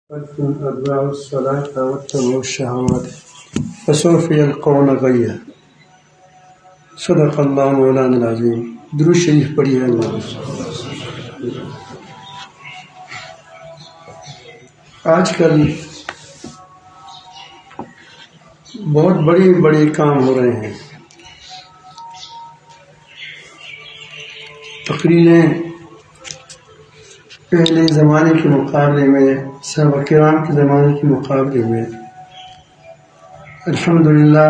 أتبعوا الصلاة واتبعوا الشهوات فسوف يلقون غيا صدق اللہ مولانا العظیم. درود شریف پڑھی ہے. آج کل بہت بڑے کام ہو رہے ہیں. تقریریں پہلے زمانے کے مقابلے میں، صحابہ کرام کے زمانے کے مقابلے میں الحمدللہ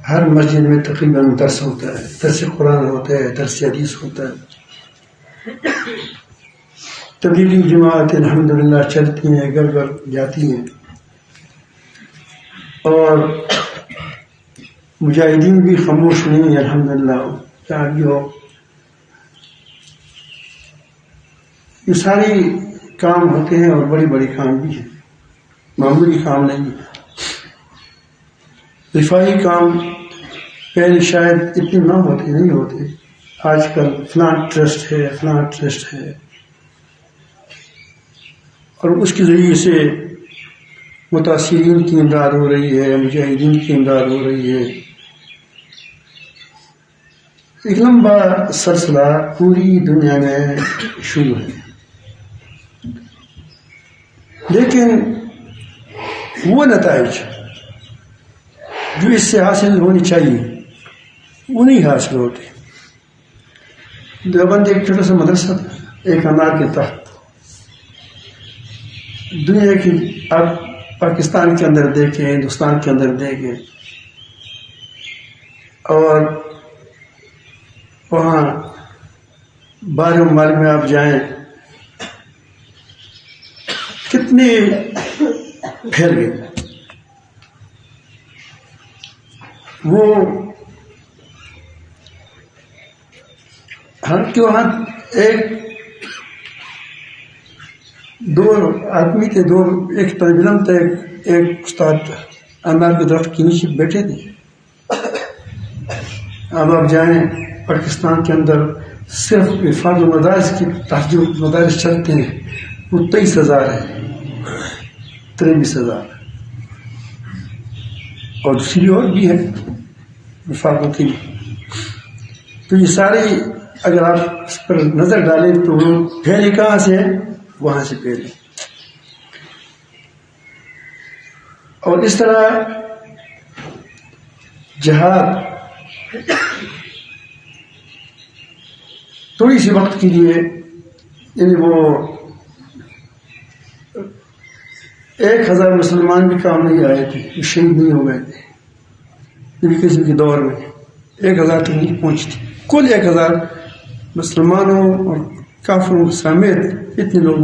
ہر مسجد میں تقریباً درس ہوتا ہے، درس قرآن ہوتا ہے، درس حدیث ہوتا ہے. تبلیغی جماعت الحمدللہ چلتی ہیں، گھر گھر جاتی ہیں، اور مجاہدین بھی خاموش نہیں ہیں الحمدللہ. کیا بھی ہو، یہ سارے کام ہوتے ہیں اور بڑے کام بھی ہیں، معمولی کام نہیں ہے. رفاہی کام پہلے شاید اتنے نہیں ہوتے. آج کل فلاں ٹرسٹ ہے اور اس کے ذریعے سے متاثرین کی امداد ہو رہی ہے، مجاہدین کی امداد ہو رہی ہے. ایک لمبا سلسلہ پوری دنیا میں شروع ہے، لیکن وہ نتائج جو اس سے حاصل ہونی چاہیے وہ نہیں حاصل ہوتے. دیوبند ایک چھوٹا سا مدرسہ تھا، ایک انار کے تحت. دنیا کی آپ پاکستان کے اندر دیکھیں، ہندوستان کے اندر دیکھیں، اور وہاں باہر ممالک میں آپ جائیں، کتنے پھیل گئے. وہ وہاں دو آدمی تھے، ایک طالب علم تھا، ایک استاد انار کے درخت کے نیچے بیٹھے تھے. اب آپ جائیں پاکستان کے اندر صرف وفاق المدارس کی تحجیب مدارس چلتے ہیں، وہ 23,000 ہے، 23,000، اور دوسری اور بھی ہے وفاقوں کی. تو یہ سارے اگر آپ اس پر نظر ڈالیں تو وہ پھیلے کہاں سے ہیں؟ وہاں سے پھیلے. اور اس طرح جہاد تھوڑی سی وقت کے لیے، یعنی وہ 1,000 مسلمان بھی کام نہیں آئے تھے، وہ شہید نہیں ہو گئے تھے. کسی کے دور میں 1,000 تک نہیں پہنچتی. کل 1,000 مسلمانوں اور کافروں سمیت اتنے لوگ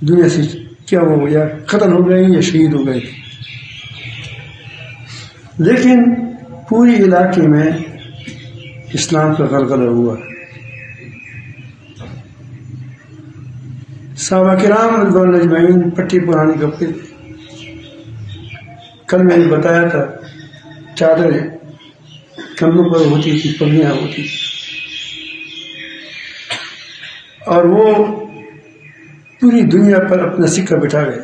دنیا سے کیا وہ یا قتل ہو گئے یا شہید ہو گئے تھے. لیکن پوری علاقے میں اسلام کا غلغلہ ہوا. صحابہ کرام رضوان اللہ اجمعین پٹی پرانے کپڑے تھے. کل میں نے بتایا تھا، چادریں کندھوں پر ہوتی تھی، پگڑیاں ہوتی تھی، اور وہ پوری دنیا پر اپنا سکہ بٹھا گئے.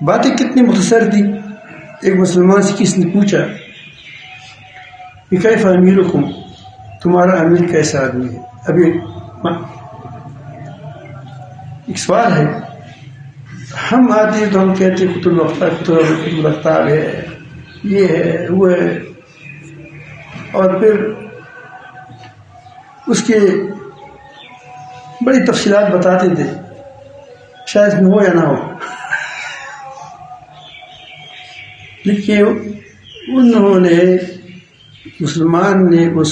باتیں کتنی مختصر تھی. ایک مسلمان سے کسی نے پوچھا کہ کیف امیرکم، تمہارا امیر کیسا آدمی ہے؟ ابھی ایک سوال ہے. ہم آتے ہیں تو ہم کہتے ہیں کتب الاقطاب ہے، یہ ہے، وہ ہے، اور پھر اس کے بڑی تفصیلات بتاتے تھے، شاید میں ہو یا نہ ہو. لیکن انہوں نے، مسلمان نے اس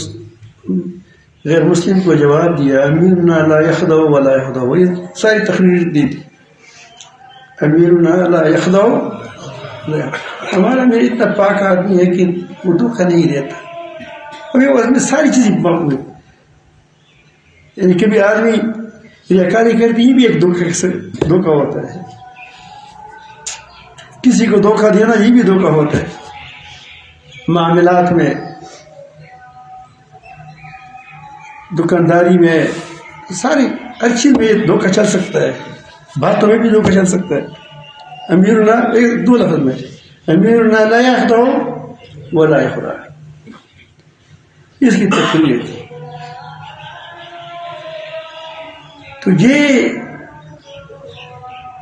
غیر مسلم کو جواب دیا، امیرنا لا یخدع ولا یخدع. یہ ساری تقریر دی تھی، امیرنا لا یخدع، ہمارا امیر اتنا پاک آدمی ہے کہ وہ دھوکہ نہیں دیتا. ابھی اس میں ساری چیزیں باقی، یعنی کبھی آدمی ریاکاری کرتی، یہ بھی ایک دھوکہ ہوتا ہے. کسی کو دھوکہ دینا یہ بھی دھوکہ ہوتا ہے. معاملات میں دکانداری میں، ساری ہر چیز میں دھوکہ چل سکتا ہے، باتوں میں بھی دھوکہ چل سکتا ہے. امیرنا ایک دو لفظ میں، امیرنا لا یخدع ولا یخدع، اس کی تقریر. تو یہ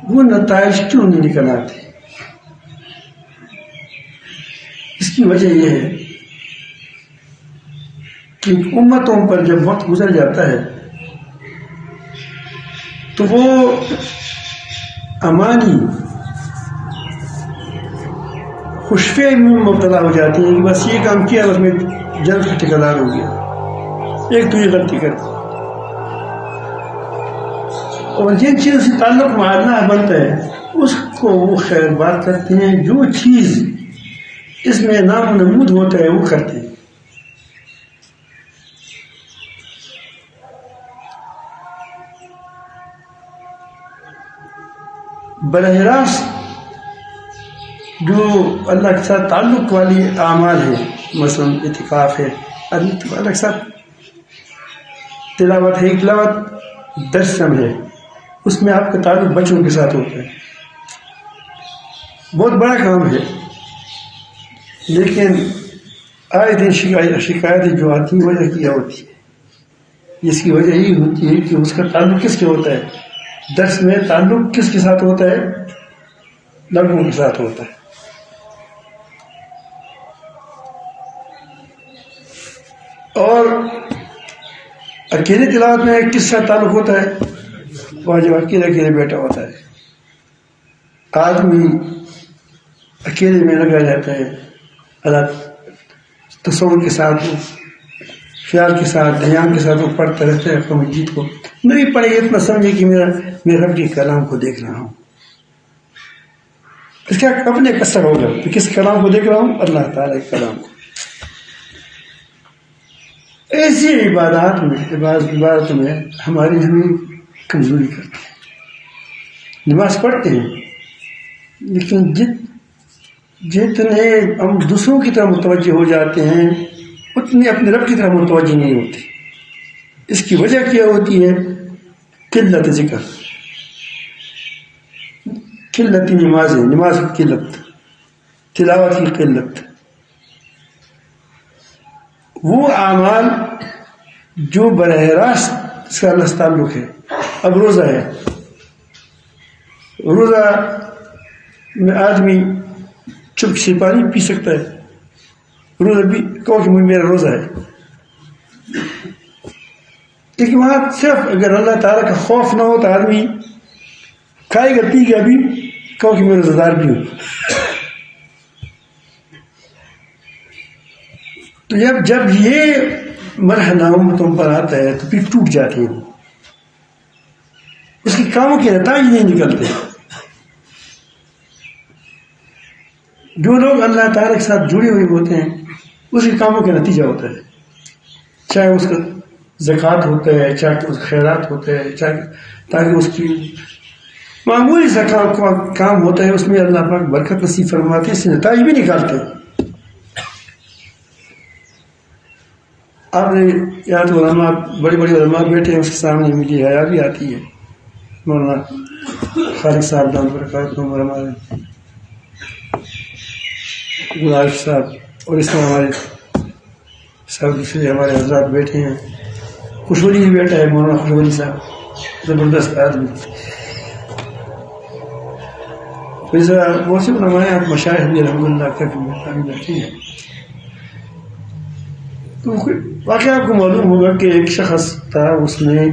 وہ نتائج کیوں نہیں نکل آتے؟ اس کی وجہ یہ ہے کہ امتوں پر جب وقت گزر جاتا ہے تو وہ امانی خوشفے میں مبتلا ہو جاتی ہیں کہ بس یہ کام کیا، بس میں جلد کا ٹھیکیدار ہو گیا، ایک تو یہ غلطی کر دی. اور جن چیزوں سے تعلق معادلہ بنتا ہے اس کو وہ خیر بات کرتے ہیں، جو چیز اس میں نام و نمود ہوتا ہے وہ کرتے ہیں. براہ راست جو اللہ کے ساتھ تعلق والی اعمال ہیں، مثلا اعتکاف ہے، اللہ کے ساتھ تلاوت ہے، تلاوت درسم ہے، اس میں آپ کا تعلق بچوں کے ساتھ ہوتا ہے، بہت بڑا کام ہے. لیکن آئے دن شکایتیں جو آتی ہیں وجہ کیا ہوتی ہے؟ اس کی وجہ یہی ہوتی ہے کہ اس کا تعلق کس کے ہوتا ہے؟ درس میں تعلق کس کے ساتھ ہوتا ہے؟ لڑکوں کے ساتھ ہوتا ہے. اور اکیلے تلاوت میں کس سے تعلق ہوتا ہے؟ وہاں جب اکیلے بیٹھا ہوتا ہے، آدمی اکیلے میں لگا جاتا ہے، اللہ تصور کے ساتھ، خیال کے ساتھ، دھیان کے ساتھ وہ پڑھتا رہتا ہے اپنے مجید کو. نہیں پڑھے اتنا سمجھے کہ میرا رب کے کلام کو دیکھ رہا ہوں. اس کا اپنے کثر ہوگا کہ کس کلام کو دیکھ رہا ہوں؟ اللہ تعالیٰ کے کلام کو. ایسی عبادت میں ہماری کمزوری کرتے ہیں. نماز پڑھتے ہیں لیکن جتنے ہم دوسروں کی طرف متوجہ ہو جاتے ہیں اتنے اپنے رب کی طرف متوجہ نہیں ہوتے. اس کی وجہ کیا ہوتی ہے؟ قلت ذکر، قلت نماز کی قلت، تلاوت کی قلت. وہ اعمال جو براہ راست اس کا اللہ سے تعلق ہے. اب روزہ ہے، روزہ میں آدمی چپ سے پانی پی سکتا ہے، روزہ بھی کہو کہ میرا روزہ ہے، لیکن وہاں صرف اگر اللہ تعالیٰ کا خوف نہ ہو تو آدمی کھائے گا پی گا بھی، کہو کہ میں روزہ دار بھی ہوں. تو جب یہ مرحلہ تم پر آتا ہے تو پھر ٹوٹ جاتے ہیں، اس کے کاموں کے نتائج نہیں نکلتے. جو لوگ اللہ تعالیٰ کے ساتھ جڑے ہوئے ہوتے ہیں اس کے کاموں کا نتیجہ ہوتا ہے، چاہے اس کا زکوٰۃ ہوتا ہے، چاہے اس کا خیرات ہوتا ہے، چاہے تاکہ اس کی معمولی سا کام ہوتا ہے، اس میں اللہ پاک برکت نصیب فرماتے ہیں، اس سے نتائج بھی نکالتے ہیں. آپ نے یہاں تو علماء بڑے علماء بیٹھے ہیں، اس کے سامنے مجھے حیا بھی آتی ہے. مولانا خالد صاحب دام برکات، ہمارے گلاب صاحب، اور اس میں ہمارے سب دوسرے ہمارے حضرات بیٹھے ہیں. خوشبولی بھی بیٹھا ہے، مولانا خوشبولی صاحب، زبردست آدمی. بہت سے علماء آپ مشائخ بھی الحمدللہ کافی بیٹھے ہیں. تو واقعہ آپ کو معلوم ہوگا کہ ایک شخص تھا، اس نے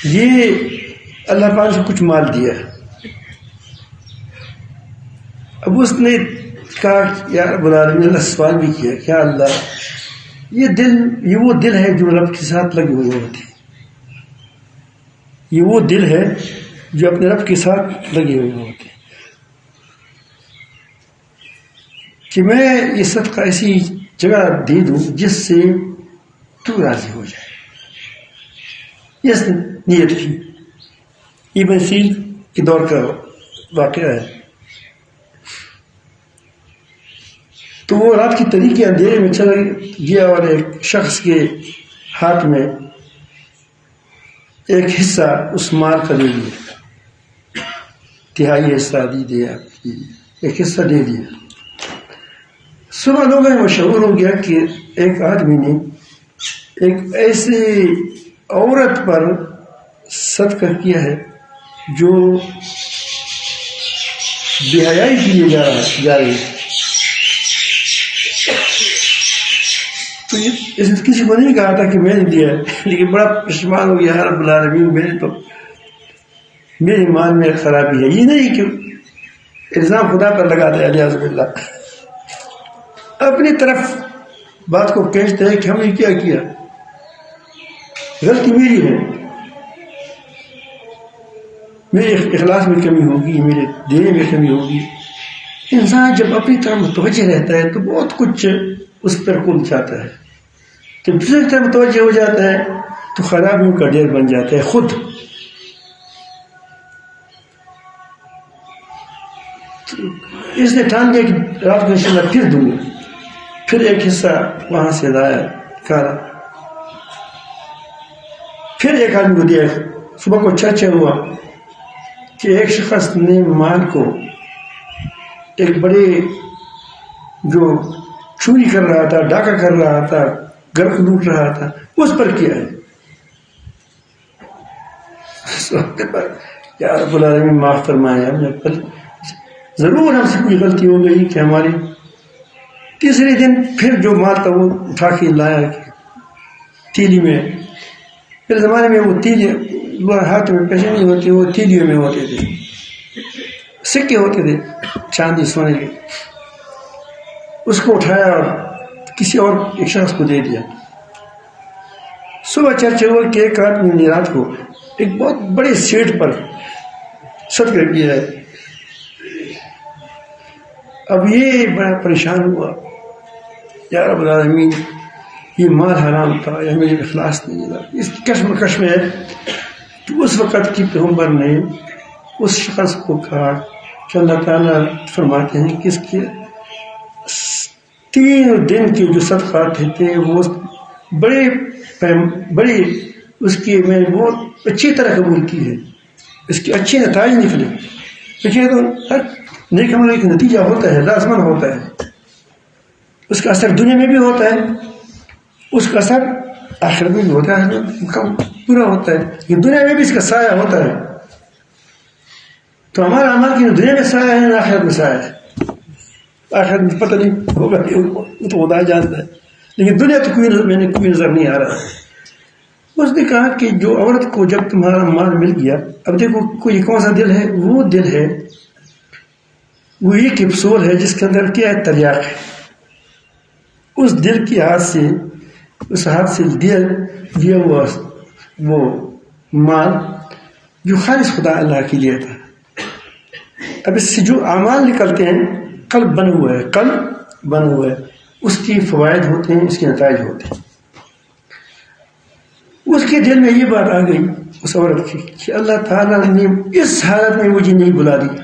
یہ اللہ پاک سے کچھ مال دیا. اب اس نے کہا یا رب العالمین، اللہ سوال بھی کیا، کیا اللہ یہ وہ دل ہے جو رب کے ساتھ لگے ہوئے ہوتے ہیں، یہ وہ دل ہے جو اپنے رب کے ساتھ لگے ہوئے ہوتے ہیں، کہ میں یہ صدقہ ایسی جگہ دے دوں جس سے تو راضی ہو جائے. اس نیت کی. یہ مسیح کے دور کا واقعہ ہے. تو وہ رات کی طریقے اندھیرے میں چلا گیا اور ایک شخص کے ہاتھ میں ایک حصہ اس مال کا دے دیا، تہائی حصہ دیا، ایک حصہ دے دیا۔ صبح لوگوں میں مشہور ہو گیا کہ ایک آدمی نے ایک ایسی عورت پر صدقہ کیا ہے جو بے حیائی کے لیے جا رہی ہے۔ تو اس نے کسی کو نہیں کہا تھا کہ میں نے دیا ہے، لیکن بڑا پشیمان ہو گیا، رب العالمین میرے مال میں خرابی ہے۔ یہ نہیں کہ الزام خدا پر لگا دیا، الیاذ باللہ، اپنی طرف بات کو کھینچتے ہیں کہ ہم نے کیا کیا، غلطی میری ہے، میرے اخلاص میں کمی ہوگی، میرے دینے میں کمی ہوگی۔ انسان جب اپنی طرف متوجہ رہتا ہے تو بہت کچھ اس پر کھل جاتا ہے، جب دوسرے کی طرف متوجہ ہو جاتا ہے تو خرابیوں کا ڈھیر بن جاتا ہے خود۔ اس نے ٹھان لیا کہ رات کو انشاءاللہ پھر دوں گا، پھر ایک حصہ وہاں سے لایا، نکالا، پھر ایک آدمی کو دیا۔ صبح کو چرچا ہوا کہ ایک شخص نے مال کو ایک بڑے جو چوری کر رہا تھا، ڈاکہ کر رہا تھا، گھر کو لوٹ رہا تھا، اس پر کیا ہے۔ یا رب العالمین معاف فرمائے، ہم نے ضرور ہم سے کوئی غلطی ہو گئی کہ ہماری۔ تیسرے دن پھر جو مال تھا وہ اٹھا کے لایا تیلی میں۔ پھر زمانے میں وہ تیلی ہاتھ میں پیسے نہیں ہوتے، وہ تیلیوں میں ہوتے تھے، سکے ہوتے تھے چاندی سونے کے۔ اس کو اٹھایا اور کسی اور ایک شخص کو دے دیا۔ صبح چرچا ہوا کہ ایک آدمی نے رات کو ایک بہت بڑے سیٹ پر صدقہ کیا ہے۔ اب یہ بڑا پریشان ہوا، یا رب العالمین یہ مال حرام تھا یا میرے اخلاص نہیں تھا۔ اس کشمکش میں کہ اس وقت کی پیغمبر نے اس شخص کو کہا کہ اللہ تعالیٰ فرماتے ہیں کہ اس کے 3 دن کے جو صدقات تھے وہ بڑے اس کی میں نے بہت اچھی طرح قبول کی ہے، اس کے اچھے نتائج نکلے۔ دیکھیے تو ہر نیک عمل ایک نتیجہ ہوتا ہے، لازمن ہوتا ہے، اس کا اثر دنیا میں بھی ہوتا ہے، اس کا اثر آخرت میں بھی ہوتا ہے، پورا ہوتا ہے، لیکن دنیا میں بھی اس کا سایہ ہوتا ہے۔ تو ہمارا عمل کی دنیا میں سایہ ہے نہ آخرت میں سایہ ہے۔ آخرت میں پتہ نہیں ہوگا کہ وہ تو خدا جانتا ہے، لیکن دنیا تو کوئی نظر نہیں آ رہا۔ اس نے کہا کہ جو عورت کو جب تمہارا مال مل گیا، اب دیکھو کوئی کون سا دل ہے، وہ دل ہے، وہ یہ کیپسول ہے جس کے اندر کیا ہے، تریاق ہے۔ اس دل کے ہاتھ سے، اس ہاتھ سے دیا ہوا وہ مال جو خالص خدا اللہ کے لیے تھا، اب اس سے جو اعمال نکلتے ہیں، قلب بنا ہوا ہے، اس کی فوائد ہوتے ہیں، اس کے نتائج ہوتے ہیں۔ اس کے دل میں یہ بات آ گئی اس عورت کی کہ اللہ تعالیٰ نے اس حالت میں مجھے نہیں بلا دیا،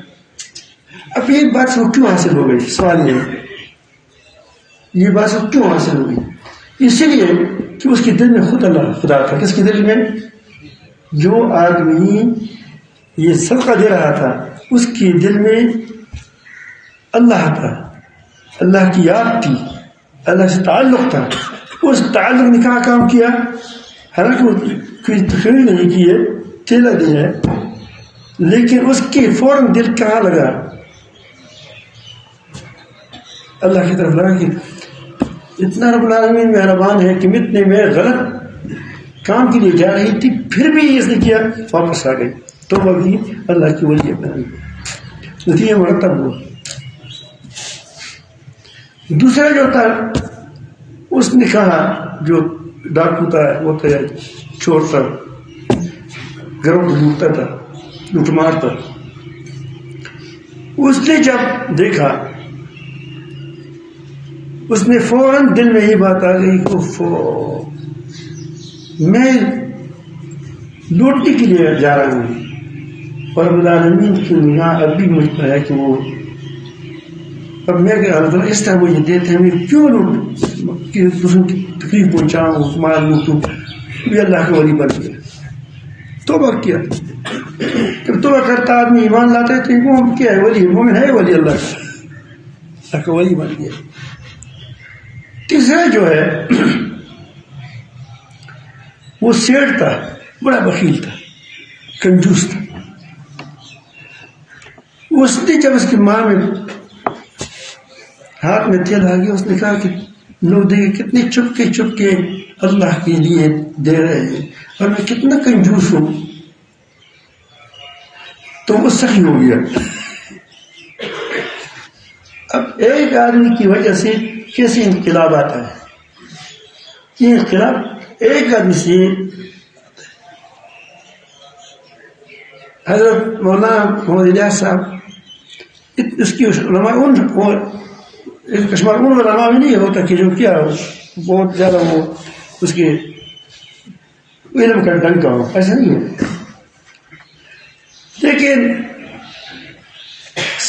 اب یہ بات سے وہ کیوں حاصل ہو گئی؟ سوال یہ بات سے کیوں حاصل ہو گئی؟ اس لیے کہ اس کے دل میں خدا تھا۔ کس کے دل میں؟ جو آدمی یہ صدقہ دے رہا تھا اس کے دل میں اللہ تھا، اللہ کی یاد تھی، اللہ سے تعلق تھا۔ اس تعلق نے کہاں کام کیا؟ حالانکہ وہ کوئی تقریر نہیں کی ہے، تیلا دیا ہے، لیکن اس کے فوراً دل کہاں لگا؟ اللہ کی طرف لگا کہ اتنا رب العالمین مہربان ہے کہ اتنے میں غلط کام کے لیے جا رہی تھی، پھر بھی اس نے کیا، واپس آ گئی، توبہ کی، اللہ کی ولی بنائی، نتیجہ مرتب ہوا۔ دوسرا جو تھا اس نے کہا، جو ڈاکو تھا، وہ تھا چور تھا، گھروں کو لوٹتا تھا، لوٹ مار تھا، اس نے جب دیکھا، اس نے فوراً دل میں یہ بات آ گئی کہ میں لوٹنے کے لیے جا رہا ہوں، اور رب العالمین کی نگاہ اب بھی مجھ پر ہے کہ وہ اب میں کہ اللہ تعالیٰ اس طرح مجھے دیتے ہیں میں کیوں لوٹ کہ دوسروں کی تکلیف پہنچاؤں مال لوٹوں. یہ اللہ کا ولی بن گیا. توبہ کیا. جب توبہ کرتا آدمی ایمان لاتا ہے تو وہ کیا ہے ولی مومن ہے ولی اللہ کا ولی بن گیا. تیسرا جو ہے وہ سیٹ تھا, بڑا بخیل تھا, کنجوس تھا. اس نے جب اس کی ماں میں ہاتھ میں تیل آ گیا اس نے کہا کہ لوگ دیکھے کتنے چپ کے اللہ کے لیے دے رہے ہیں اور میں کتنا کنجوس ہوں. تو وہ سخی ہو گیا. اب ایک آدمی کی وجہ سے کیسے انقلاب آتا ہے. یہ انقلاب ایک آدمی سے. حضرت مولانا محمد الیاس صاحب اس کی علماء کشمیر علماء میں نہیں ہوتا کہ جو کیا بہت زیادہ وہ اس کے علم کا ڈنکا ہو, ایسا نہیں ہے. لیکن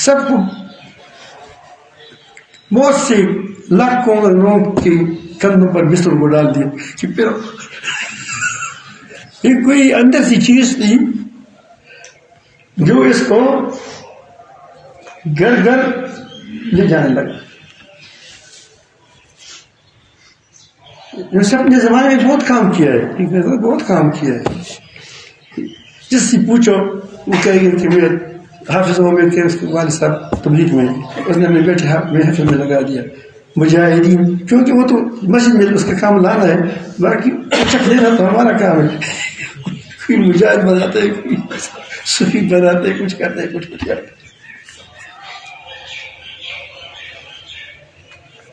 سب کو بہت سے لاکھوں لوگوں کے کندھوں پر بستر کو ڈال دیا کہ پھر یہ کوئی اندر سی چیز تھی جو اس کو گھر گھر لے جانے لگا. اس نے اپنے زمانے میں بہت کام کیا ہے, بہت کام کیا ہے. جس سے پوچھو وہ کہے گا کہ میں حافظ عمر کے اس کے والد صاحب تبلیغ میں اس نے اپنے بیٹے محفل میں لگا دیا. مجاہدین, کیونکہ وہ تو مسجد میں اس کا کام لانا ہے, باقی چک لینا تو ہمارا کام ہے. کوئی مجاہد بناتے ہیں, کوئی صوفی بناتے, کچھ کرتے کچھ کرتے.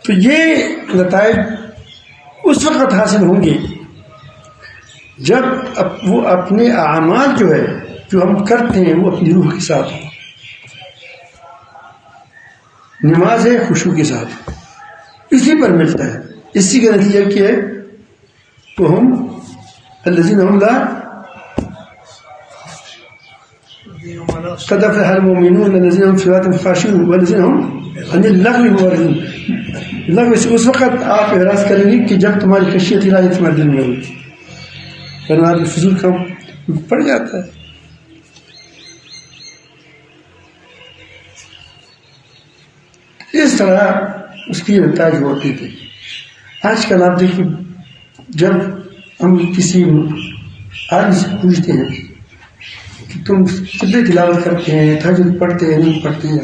تو یہ نتائج اس وقت حاصل ہوں گے جب وہ اپنے اعمال جو ہے جو ہم کرتے ہیں وہ اپنی روح کے ساتھ ہو. نماز ہے خشوع کے ساتھ, اسی پر ملتا ہے. اسی کا نتیجہ کیا ہے تو ہم الذین هم لا قد افلح المؤمنون الذین هم فی صلاتهم خاشعون والذین هم عن اللغو معرضون. لغو سے اس وقت آپ احراز کریں گے کہ جب تمہاری خشیت الہی تمہارے دل میں ہوگی, ورنہ آپ فضول کام پڑ جاتا ہے. اس طرح اس کی نتائج ہوتی تھی. آج کل آپ دیکھیں جب ہم کسی آدمی سے پوچھتے ہیں کہ تم کتنے تلاوت کرتے ہیں, تہجد پڑھتے ہیں نہیں پڑھتے ہیں,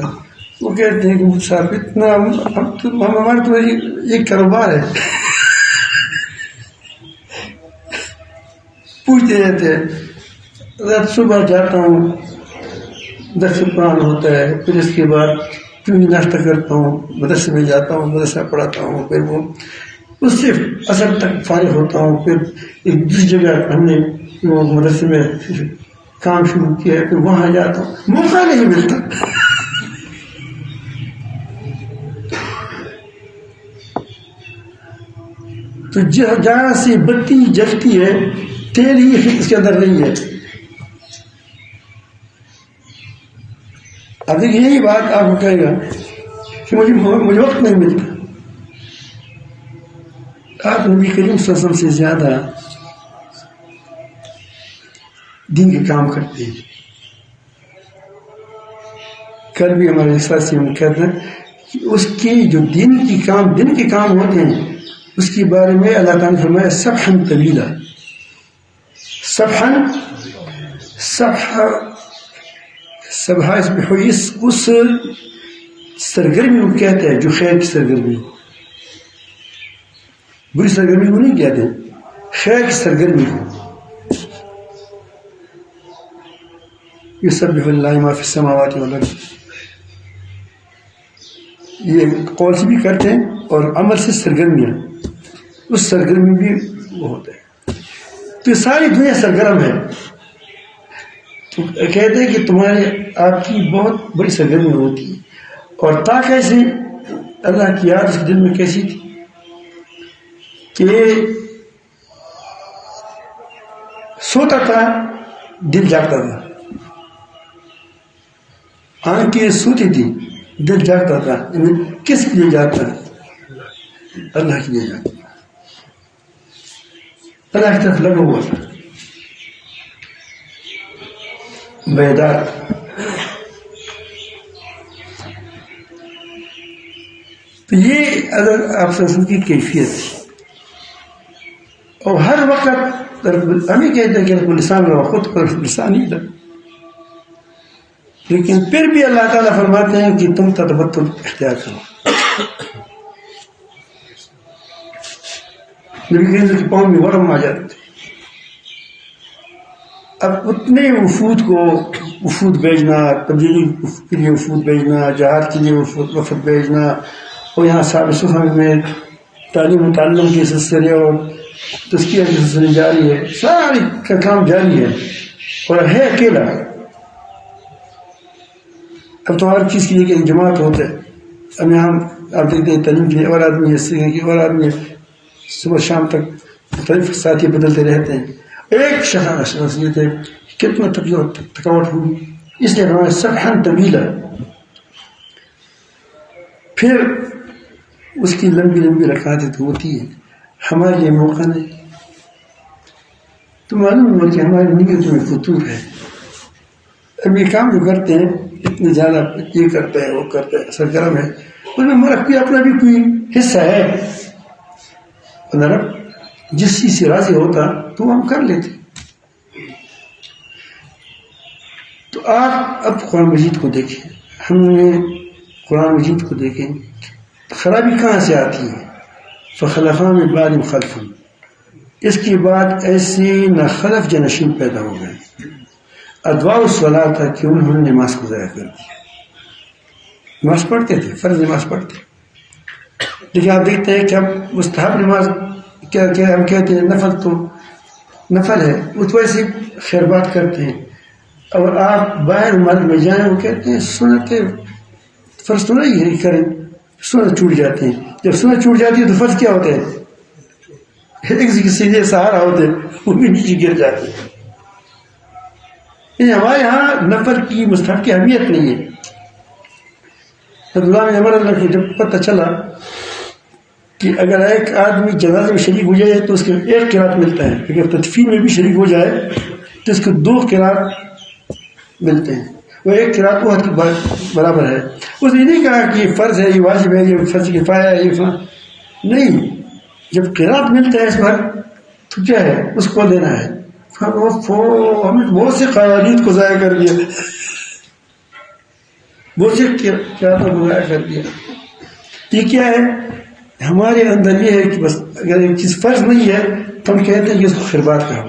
وہ کہتے ہیں کہ صاحب اتنا ہمارا تو ایک کاروبار ہے. پوچھتے رہتے ہیں. صبح جاتا ہوں درس قرآن ہوتا ہے, پھر اس کے بعد کیوں ناشتہ کرتا ہوں, مدرسے میں جاتا ہوں, مدرسہ پڑھاتا ہوں, پھر وہ اس سے اثر تک فارغ ہوتا ہوں. پھر ایک دوسری جگہ ہم نے وہ مدرسے میں کام شروع کیا ہے, پھر وہاں جاتا ہوں, موقع نہیں ملتا. تو جہاں سے بتی جلتی ہے تیل ہی اس کے اندر نہیں ہے. اب دیکھیے یہی بات آپ کو کہے گا کہ مجھے وقت نہیں ملتا. آپ نبی کریم صلی اللہ علیہ وسلم سے زیادہ دین کے کام کرتے ہیں. کل بھی ہمارے ساتھ سے ہم کہتے ہیں کہ اس کی جو دین کے کام ہوتے ہیں اس کے بارے میں اللہ تعالیٰ نے فرمایا صفحاً طویلا. صبح اس سرگرمی کو کہتے ہیں جو خیر کی سرگرمی ہو. بری سرگرمی کو نہیں کہتے, خیر کی سرگرمی کو. یسبح للہ ما فی السماوات والارض, یہ قول سے بھی کرتے ہیں اور عمل سے سرگرمیاں, اس سرگرمی بھی وہ ہوتا ہے. تو یہ ساری دنیا سرگرم ہے. تو کہتے ہیں کہ تمہارے آپ کی بہت بڑی سرگرمی ہوتی ہے. اور تا کیسے اللہ کی یاد اس کے دل میں کیسی تھی کہ سوتا تھا دل جاگتا تھا, آنکھیں سوتی تھی دل جاگتا تھا، کس کے لیے جاگتا؟ اللہ کے لیے جاگتا، اللہ کی طرف لگا ہوا تھا، بیدار۔ تو یہ اگر آپ سنسن کی کیفیت ہے، اور ہر وقت ہم ہی کہتے ہیں کہ رب السان لو خود کو رب السان ہی لگ، لیکن پھر بھی اللہ تعالیٰ فرماتے ہیں کہ تم تتبتل اختیار کرو۔ نبی کریم کے پاؤں میں ورم آ جاتے تھے، اب اتنے وفود بھیجنا، تبلیغی کے لیے وفود بھیجنا، جہاد کے لیے وفد بھیجنا، اور یہاں صاحب صفحہ میں تعلیم و تعلم کے سلسلے اور تزکیہ کے سلسلے جاری ہے، ساری کا کام جاری ہے، اور ہے اکیلا۔ اب تو ہر چیز کے لیے ایک جماعت ہوتا ہے، اب یہاں آپ دیکھتے ہیں تعلیم کے لیے اور آدمی ہے، سیکھنے کی اور آدمی ہے، صبح شام تک مختلف ساتھی بدلتے رہتے ہیں، ایک شخصیت ہے، کتنا تھکاوٹ ہوگی۔ اس لیے ہمارے سبحان طویلا، پھر اس کی لمبی لمبی رکعتیں تو ہوتی ہے، ہمارے لیے موقع نہیں۔ تو معلوم ہوا کہ ہماری نیتوں میں فتور ہے۔ اب یہ کام جو کرتے ہیں اتنے زیادہ، یہ کرتے ہیں وہ کرتے ہیں، سرگرم ہے، اس میں ہمارا کوئی اپنا بھی کوئی حصہ ہے۔ رب جس چیز سے راضی ہوتا تو ہم کر لیتے۔ تو آپ اب قرآن مجید کو دیکھیں، ہم نے قرآن مجید کو دیکھیں، خرابی کہاں سے آتی ہے؟ فخلف من بعدهم خلف، اس کے بعد ایسے نہ خلف جنشین پیدا ہو گئے، اضاعوا الصلاۃ، کہ انہوں نے نماز کو ضائع کر دیا۔ نماز پڑھتے تھے، فرض نماز پڑھتے، لیکن آپ دیکھتے ہیں کہ اب مستحب نماز کیا ہم کہتے ہیں نفل، تو نفل ہے، اس وجہ سے خیر بات کرتے ہیں۔ اور آپ باہر ملک میں جائیں، وہ کہتے ہیں سنت فرض تو نہیں ہے کریں، سنت چھوٹ جاتے ہیں۔ جب سنت چھوٹ جاتی ہے تو فرض کیا ہوتے ہیں؟ ایک سیدھے سہارا ہوتے ہیں، وہ بھی نیچے گر جاتے ہیں۔ ہمارے یہاں نفل کی مستحب کی اہمیت نہیں ہے۔ اللہ نے کو جب پتہ چلا کہ اگر ایک آدمی جنازے میں شریک ہو جائے تو اس کو ایک قرات ملتا ہے، اگر تدفین میں بھی شریک ہو جائے تو اس کو 2 قرات ملتے ہیں، وہ ایک قرات وہ کے برابر ہے۔ اس نے نہیں کہا کہ یہ فرض ہے، یہ واجب ہے، یہ فرض کفایہ ہے، یہ نہیں، جب قرات ملتا ہے اس پر تو کیا ہے، اس کو دینا ہے۔ ہم نے بہت سے قوانین کو ضائع کر دیا، بہت سے قراتوں کو ضائع کر دیا۔ یہ کیا ہے؟ ہمارے اندر یہ ہے کہ بس اگر ایک چیز فرض نہیں ہے تو ہم کہتے ہیں کہ اس کو خربات کرو۔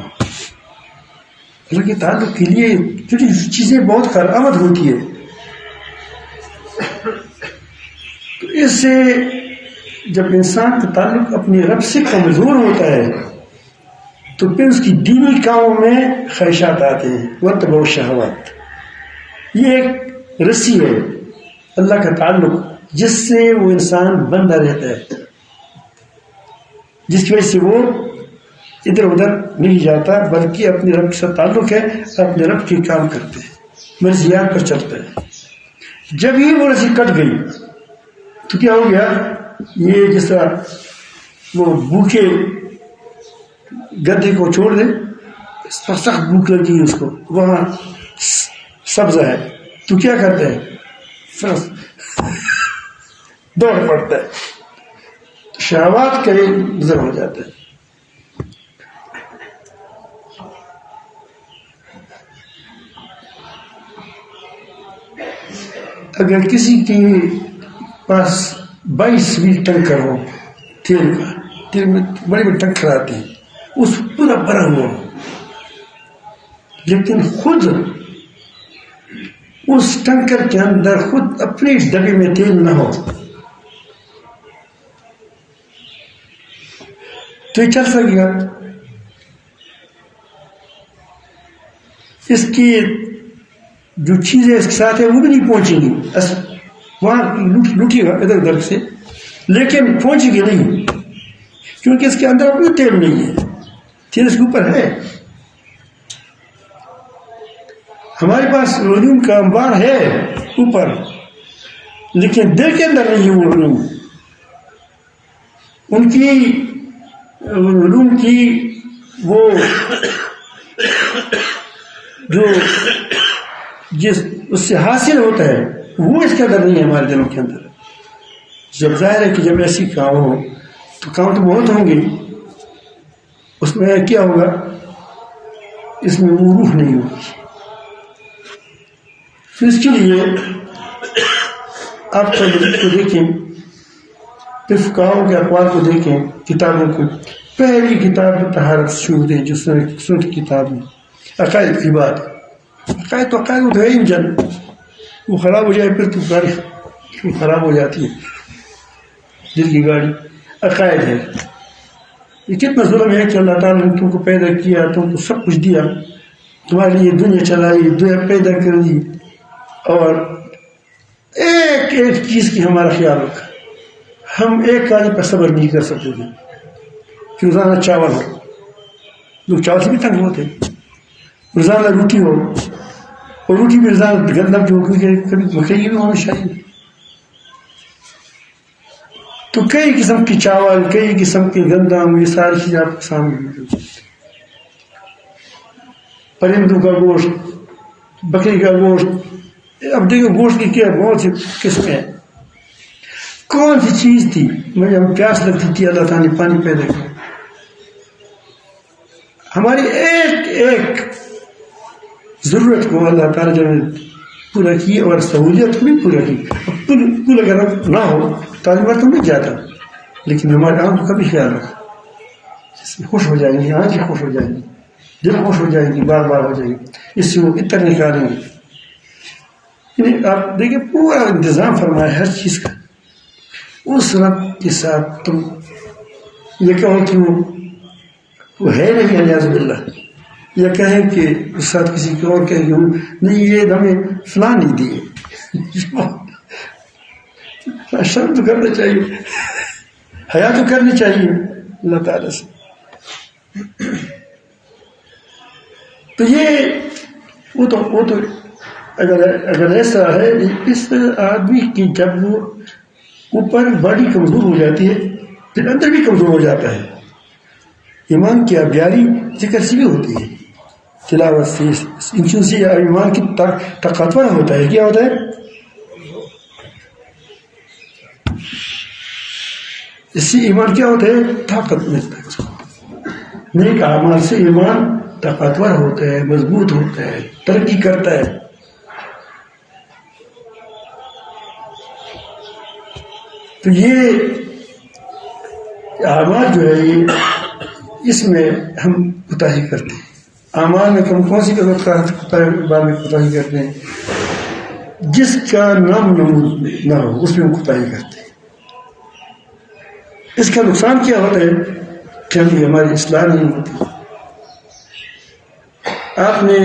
اللہ کے تعلق کے لیے چھوٹی چیزیں بہت کارآمد ہوتی ہے۔ تو اس سے جب انسان کا تعلق اپنے رب سے کمزور ہوتا ہے تو پھر اس کی دینی کاموں میں خواہشات آتے ہیں، واتبعوا الشہوات۔ یہ ایک رسی ہے اللہ کا تعلق، جس سے وہ انسان بندہ رہتا ہے، جس کی وجہ سے وہ ادھر ادھر نہیں جاتا، بلکہ اپنے رب کے ساتھ تعلق ہے، اپنے رب کے کام کرتے ہیں، مرضیات پر چلتا ہے۔ جب ہی وہ رسی کٹ گئی تو کیا ہو گیا؟ یہ جس طرح وہ بھوکے گدھے کو چھوڑ دے، سخت بھوک لگی اس کو، وہاں سبزہ ہے تو کیا کرتا ہے؟ دوڑ پڑتا ہے، شہوات کا نظر ہو جاتا ہے۔ اگر کسی کے پاس 22 ٹینکر ہو تیل کا، تیل میں بڑے بڑے ٹینکر آتے ہیں، اس پورا بھرا ہوا ہو، لیکن خود اس ٹینکر کے اندر خود اپنے ڈبے میں تیل نہ ہو تو یہ چل سکے گا؟ اس کی جو چیزیں اس کے ساتھ ہے وہ بھی نہیں پہنچیں گی، وہاں لوٹے گا ادھر ادھر سے، لیکن پہنچے گی نہیں، کیونکہ اس کے اندر اپنا تیل نہیں ہے، تیل اس کے اوپر ہے۔ ہمارے پاس علوم کا انبار ہے اوپر، لیکن دل کے اندر نہیں ہے وہ علوم. ان کی علوم کی وہ جو اس سے حاصل ہوتا ہے وہ اس کے اندر نہیں ہے ہمارے دلوں کے اندر. جب ظاہر ہے کہ جب ایسی کام ہو تو کام تو بہت ہوں گے، اس میں کیا ہوگا، اس میں وہ روح نہیں ہوگی. پھر اس کے لیے آپ کو دیکھیں، پھر فقہاؤں کے اقوال کو دیکھیں، کتابوں کو. پہلی کتاب طہارت شروع ہے جو سنت کی کتاب ہے، عقائد کی بات. عقائد تو ہے ہی جن، وہ خراب ہو جائے پھر تو گاڑی خراب ہو جاتی ہے، دل کی گاڑی. عقائد ہے. یہ کتنا ظلم ہے کہ اللہ تعالیٰ نے تم کو پیدا کیا، تم کو سب کچھ دیا، تمہارے لیے دنیا چلائی، دنیا پیدا کر دی، اور ایک ایک چیز کی ہمارا خیال رکھا. ہم ایک کاری پر صبر نہیں کر سکتے تھے کہ روزانہ چاول ہو. لوگ چاول سے بھی تنگ ہوتے. روزانہ روٹی ہو، اور روٹی بھی روزانہ گندم جو کبھی مکئی بھی ہونا چاہیے. تو کئی قسم کی چاول، کئی قسم کے گندم، یہ ساری چیزیں آپ کے سامنے موجود ہیں. پرندوں کا گوشت، بکری کا گوشت. اب دیکھو گوشت کی کیا بہت سی قسمیں ہیں. کون سی چیز تھی مجھے ہم پیاس لگتی تھی، اللہ تعالیٰ نے پانی پیدا کیا. ہماری ایک ایک ضرورت کو اللہ تعالیٰ جب پورا کی، اور سہولیت کو بھی پورا کی. پورا اگر نہ ہو تعلیمات تو نہیں جاتا، لیکن ہمارے آنکھ کا بھی خیال رکھا. اس میں خوش ہو جائیں گے، آنکھیں خوش ہو جائیں گی، دل خوش ہو جائیں گی، بار بار ہو جائیں گی. اس سے وہ عطر نکالیں گے. یعنی آپ دیکھیں پورا انتظام فرمایا ہر چیز کا. اس رب کے ساتھ تم یہ کہو کہ وہ ہے نہیں، الیاذ باللہ، یا کہیں کہ اس ساتھ کسی کو اور کہیں کہ نہیں یہ ہمیں فلاں نہیں دیے. شرم تو کرنا چاہیے، حیا تو کرنی چاہیے اللہ تعالیٰ سے. تو یہ وہ تو اگر ایسا ہے، اس آدمی کی جب وہ اوپر باڈی کمزور ہو جاتی ہے پھر اندر بھی کمزور ہو جاتا ہے. ایمان کی ابیاری ذکر سے بھی ہوتی ہے، تلاوت سے، ان چیزوں سے ایمان کی طاقتور ہوتا ہے. کیا ہوتا ہے؟ اس سے ایمان کیا ہوتا ہے؟ طاقت ملتا ہے. نیک اعمال سے ایمان طاقتور ہوتا ہے، مضبوط ہوتا ہے، ترقی کرتا ہے. تو یہ اعمال جو ہے یہ اس میں ہم کوتاہی کرتے ہیں. اعمال میں کون سی کوتاہی کرتے ہیں؟ جس کا نام نمود نہ ہو اس میں ہم کوتاہی کرتے ہیں. اس کا نقصان کیا ہوتا ہے کہ ہماری اصلاح نہیں ہوتی. آپ نے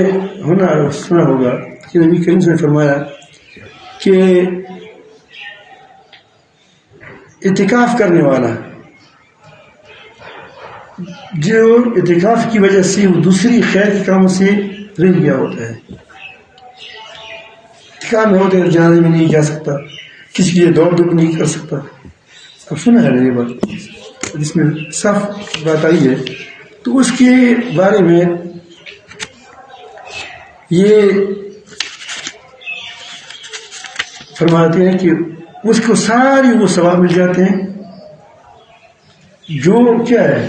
سنا ہوگا کہ نبی کریم نے فرمایا کہ اعتکاف کرنے والا جو اعتکاف کی وجہ سے وہ دوسری خیر کے کاموں سے رہ گیا ہوتا ہے. اعتکاف میں ہوتے ہیں جانے میں نہیں جا سکتا، کسی کے لیے دوڑ دھوپ نہیں کر سکتا. اب سنا ہے یہ بات، جس میں صاف بات آئی ہے. تو اس کے بارے میں یہ فرماتے ہیں کہ اس کو ساری وہ ثواب مل جاتے ہیں جو کیا ہے،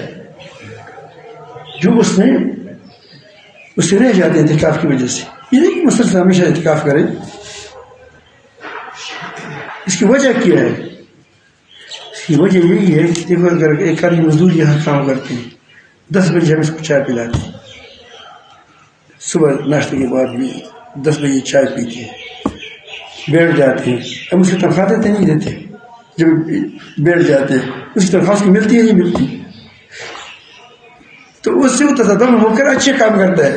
جو اس سے رہ جاتے ہیں اعتکاف کی وجہ سے. یہ نہیں کہ مسلسل ہمیشہ اعتکاف کریں. اس کی وجہ کیا ہے؟ اس کی وجہ یہی ہے کہ دیکھو اگر ایک آدمی مزدور یہاں کام کرتے ہیں، 10 بجے ہم اس کو چائے پلاتے ہیں، صبح ناشتے کے بعد بھی 10 بجے چائے پیتے ہیں، بیٹھ جاتے ہیں. ہم اس کی تنخواہ دیتے نہیں دیتے. جب بیٹھ جاتے ہیں اس کی تنخواہ کی ملتی ہے نہیں ملتی، تو اس سے وہ تصدم ہو کر اچھے کام کرتا ہے.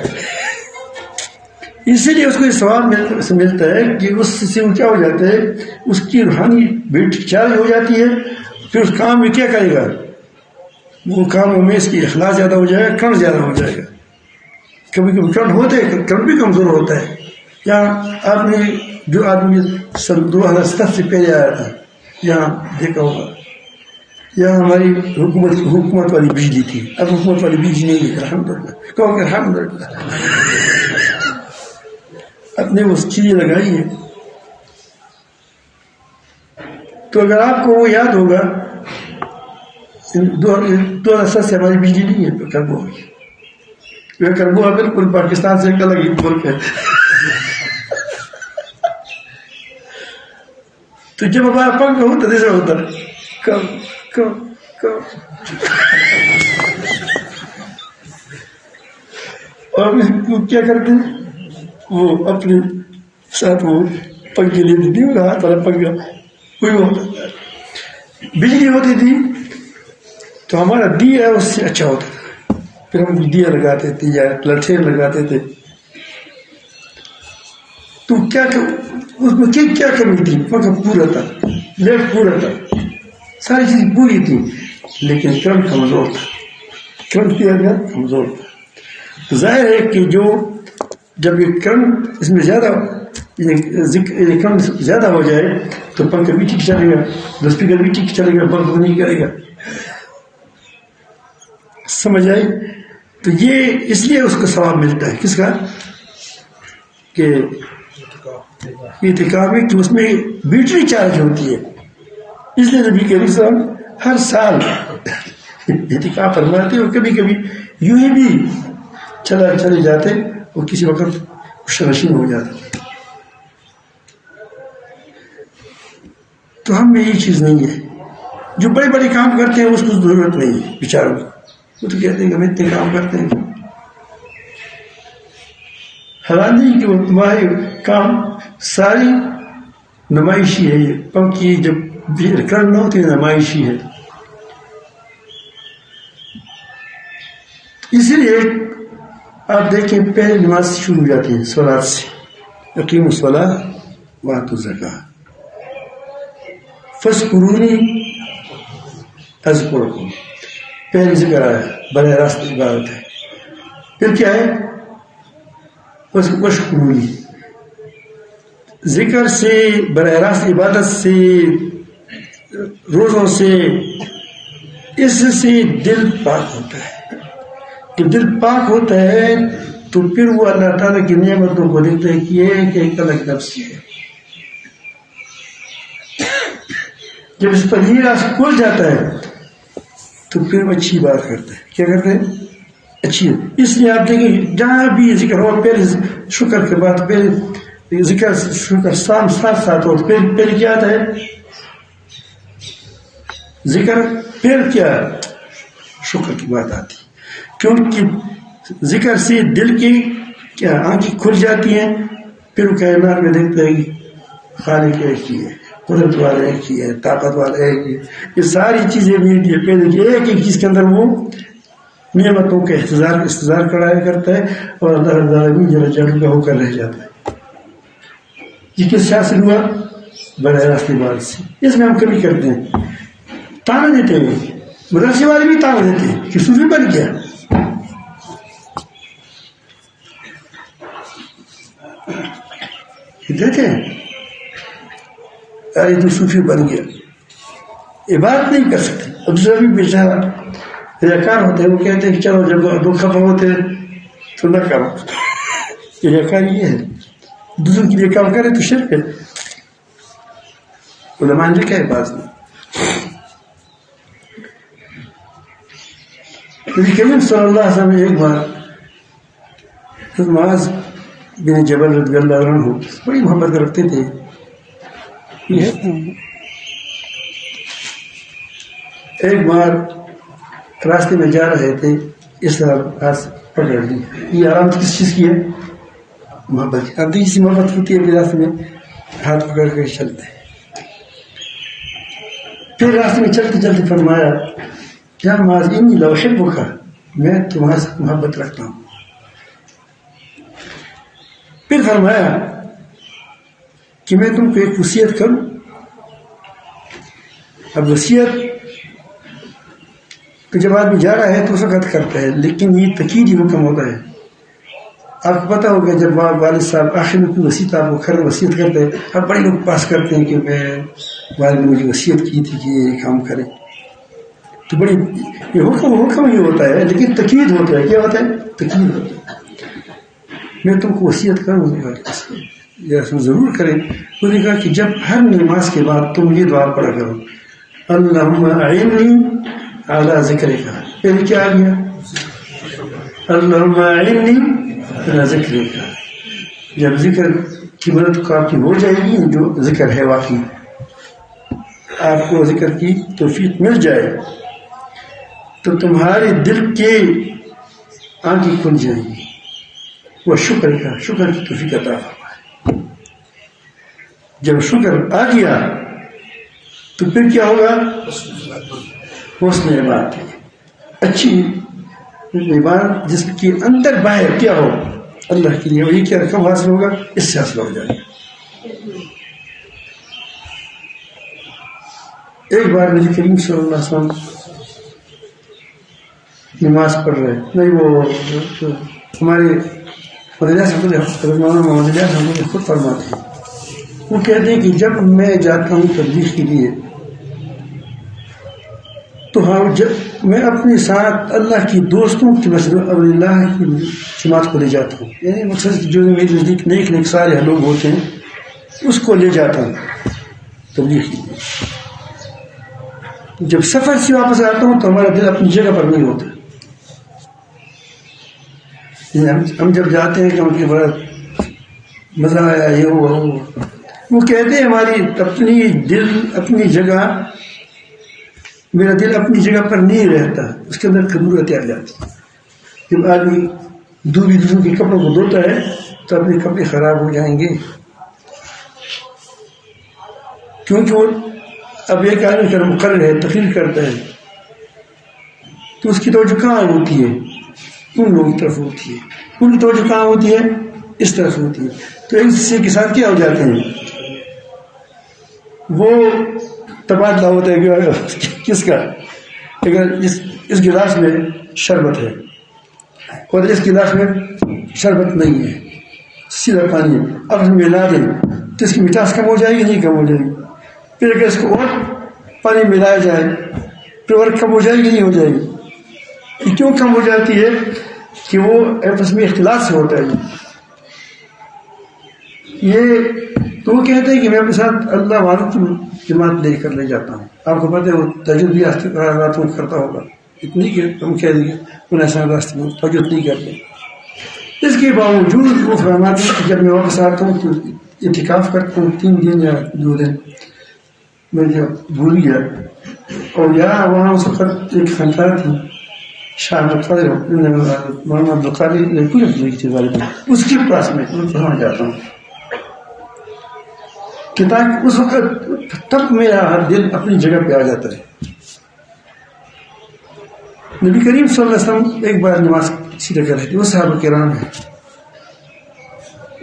اسی لیے اس کو یہ ثواب ملتا ہے کہ اس سے وہ کیا ہو جاتا ہے، اس کی روحانی بیٹ چارج ہو جاتی ہے. پھر اس کام میں کیا کرے گا، وہ کاموں میں اس کی اخلاص زیادہ ہو جائے گا، کرن زیادہ ہو جائے گا. کبھی کبھی کرن ہوتا ہے، کرن بھی کمزور ہوتا ہے، یہاں آپ نے جو آدمی 2007 سے پہلے آیا تھا یہاں دیکھا ہوگا، یہاں ہماری حکومت والی بجلی تھی، اب حکومت والی بجلی نہیں ہے، الحمدللہ کہو کہ الحمدللہ اپنے وہ چیزیں لگائی ہیں۔ تو اگر آپ کو وہ یاد ہوگا 2007 سے ہماری بجلی نہیں ہے کربوہ کی، کربوہ بالکل پاکستان سے ایک الگ ہی ملک ہے۔ تو جب ہمارا پنکھ ہوتا دوسرا ہوتا کم کم کم، اور کیا کرتے وہ اپنے ساتھ وہ پنکھے لیتے تھے، وہ ہاتھ والا پنکھا کوئی وہ بجلی ہوتی تھی تو ہمارا دیا اس سے اچھا ہوتا تھا، پھر ہم دیا لگاتے تھے یا لٹھیر لگاتے تھے۔ تو کیا اس میں کیا کمی تھی؟ پنکھا پورا تھا، لیٹ پورا تھا، ساری چیزیں پوری تھی، لیکن کرنٹ کمزور تھا، کرنٹ کیا گیا کمزور تھا۔ ظاہر ہے کہ جو جب یہ کرنٹ اس میں زیادہ کرنٹ زیادہ ہو جائے تو پنکھا بھی ٹھیک چلے گا، اسپیکر بھی ٹھیک چلے گا، بند نہیں کرے گا، سمجھ آئی؟ تو یہ اس لیے اس کو ثواب ملتا ہے، کس کا؟ کہ اعتکاف میں کہ اس میں بیٹری چارج ہوتی ہے، اس لیے نبی کریم صلی اللہ علیہ وسلم ہر سال اعتکاف فرماتے اور کبھی کبھی یوں ہی بھی چلے جاتے اور کسی وقت شرشین ہو جاتے۔ تو ہم میں یہ چیز نہیں ہے، جو بڑے بڑے کام کرتے ہیں اس کو ضرورت نہیں ہے بیچاروں کو، وہ تو کہتے ہیں کہ ہم اتنے کام کرتے ہیں، حالانکہ کہ وہ تمہارے کام ساری نمائشی ہے، یہ پنکھی جب کرنا ہوتی ہے نمائشی ہے۔ اسی لیے آپ دیکھیں پہلے نماز شروع ہو جاتی ہے صلاۃ سے، اقیموا الصلاۃ وآتوا الزکاۃ فاذکرونی اذکرکم، پہلے ذکر آیا، براہ راست عبادت ہے، پھر کیا ہے؟ واشکرونی، ذکر سے، براہ راست عبادت سے، روزوں سے، اس سے دل پاک ہوتا ہے۔ جب دل پاک ہوتا ہے تو پھر وہ اللہ تعالیٰ کی نعمتوں کو دیکھتا ہے کہ یہ ایک الگ نفس ہے۔ جب اس پر یہ راز کھل جاتا ہے تو پھر وہ اچھی بات کرتا ہے، کیا کرتے ہیں؟ اچھی۔ اس لیے آپ دیکھیں جہاں بھی ذکر ہو پہلے شکر کے بعد پہلے ذکر شکر ساتھ ہو، پہلے کیا آتا ہے؟ ذکر، پھر کیا؟ شکر کی بات آتی، کیونکہ ذکر سے دل کی کیا آنکھیں کھل جاتی ہیں، پھر وہ کائنات میں دیکھتا ہے کہ خالق ایک ہی ہے، قدرت والا ایک ہی ہے، طاقت والا ایک ہی ہے، یہ ساری چیزیں ملتی ہے پہلے کی ایک ایک چیز کے اندر وہ نعمتوں کا استظہار کرایا کرتا ہے، اور اللہ رب العالمین جل جلالہ کا ہو کر رہ جاتا ہے۔ یہ کس سے حاصل ہوا؟ براہ راست عبادت سے۔ اس میں ہم کمی کرتے ہیں، تانا دیتے ہیں، مدرسے والے بھی تانا دیتے ہیں کہ صوفی بن گیا، دیتے ہیں ارے تو صوفی بن گیا، عبادت نہیں کر سکتے۔ اور دوسرا بھی بیچارہ ریاکار ہوتے ہیں، وہ کہتے ہیں کہ چلو جب دو خفا ہوتے تو نہ کرو، ریاکار یہ ہے، دوسروں کے لیے کام کرے تو شرک ہے۔ علماء نے لکھا ہے بعض میں، نبی کریم صلی اللہ علیہ وسلم ایک بار حضرت معاذ بن جبل رضی اللہ عنہ بڑی محبت رکھتے تھے، ایک بار راستے میں جا رہے تھے، اس طرح ہاتھ پکڑ لی، یہ علامت کس چیز کی ہے؟ محبت کی۔ اب کسی محبت ہوتی ہے راستے میں ہاتھ پکڑ کر چلتے، پھر راستے میں چلتے چلتے فرمایا یا معاذ انی لاحبک، میں تمہارے ساتھ محبت رکھتا ہوں۔ پھر فرمایا کہ میں تم کو ایک وصیت کروں۔ اب وصیت تو جب آدمی جا رہا ہے تو اس وقت کرتا ہے، لیکن یہ تقیدی حکم ہوتا ہے آپ کو پتہ ہوگا جب والد صاحب آخر میں کوئی وصیت آپ کو وصیت کرتے ہیں، اب بڑے لوگ پاس کرتے ہیں کہ میں والد نے مجھے وصیت کی تھی کہ یہ کام کرے، تو بڑی یہ حکم ہی ہوتا ہے، لیکن تقید ہوتا ہے. کیا ہوتا ہے؟ تقید ہوتا ہے. میں تم کو وصیت کروں گا یا ضرور کریں. انہوں نے کہا کہ جب ہر نماز کے بعد تم یہ دعا پڑھا کرو، اللہم اعنی علی ذکرک. پھر کیا آ گیا؟ اللہم اعنی علی ذکرک. جب ذکر کی مدد کافی ہو جائے گی، جو ذکر ہے واقعی آپ کو ذکر کی توفیق مل جائے تو تمہارے دل کے آنکھیں کھل جائیں گی. وہ شکر کی توفیق عطا فرمائے. جب شکر آ گیا تو پھر کیا ہوگا؟ حسن عبادت، اچھی عبادت جس کے اندر باہر کیا ہو اللہ کے لیے، وہی کیا رقم حاصل ہوگا، اس سے حاصل ہو جائے گا. ایک بار نبی کریم صلی اللہ علیہ وسلم نماز پڑھ رہے، نہیں وہ ہمارے مدد خود فرماتے ہیں، وہ کہتے ہیں کہ جب میں جاتا ہوں تبلیغ کے لیے تو جب میں اپنے ساتھ اللہ کی دوستوں کی مسجد اللہ کی جماعت کو لے جاتا ہوں، یعنی مقصد جو میرے نزدیک نیک سارے لوگ ہوتے ہیں اس کو لے جاتا ہوں تبلیغ کے لیے. جب سفر سے واپس آتا ہوں تو ہمارا دل اپنی جگہ پر نہیں ہوتا. ہم جب جاتے ہیں کہ ہم کے بڑا مزہ آیا، یہ ہوا وہ کہتے ہیں ہماری اپنی جگہ، میرا دل اپنی جگہ پر نہیں رہتا، اس کے اندر کدورتیں آ جاتی. جب آدمی دوسروں کے کپڑوں کو دھوتا ہے تو اپنے کپڑے خراب ہو جائیں گے، کیونکہ وہ اب ایک آدمی کا مقرر ہے، تقریر کرتا ہے تو اس کی توجہ کہاں ہوتی ہے؟ ان لوگوں کی طرف ہوتی ہے. ان کی توجہ کہاں ہوتی ہے؟ اس طرف ہوتی ہے. تو ایک دوسرے کے ساتھ کیا ہو جاتے ہیں، وہ تبادلہ ہوتا ہے. کس کا؟ اگر اس گلاس میں شربت ہے اور اس گلاس میں شربت نہیں ہے، سیدھا پانی ہے، اب اس میں ملا دیں تو اس کی مٹاس کم ہو جائے گی؟ نہیں کم ہو جائے گی. پھر اگر اس کو اور پانی ملایا جائے پھر اور کم ہو جائے گی؟ نہیں ہو جائے گی. یہ کیوں کم ہو جاتی ہے؟ کہ وہ آپس میں اختلاط سے ہوتا ہے. یہ تو وہ کہتے ہیں کہ میں اپنے ساتھ اللہ والوں کی جماعت لے کر لے جاتا ہوں. آپ کو پتہ ہے وہ تجربہ بھی رات میں کرتا ہوگا، اتنی کہ ہم کہہ دیں گے ان ایسا راستے میں تجربہ نہیں کرتے. اس کے باوجود وہ فرماتے ہیں کہ جب میں واپس آتا ہوں تو اعتکاف کرتا ہوں 3 دن یا 2 دن، میں جب بھول گیا. اور یہاں وہاں اس وقت ایک خانقاہ تھی شاہ مولانا عبدالقادر اس کے پاس میں وہاں جاتا ہوں کہ تاکہ اس وقت تب میرا ہر دل اپنی جگہ پہ آ جاتا ہے. نبی کریم صلی اللہ علیہ وسلم ایک بار نماز سیدھا کر رہے تھے، وہ صحابہ کرام ہیں.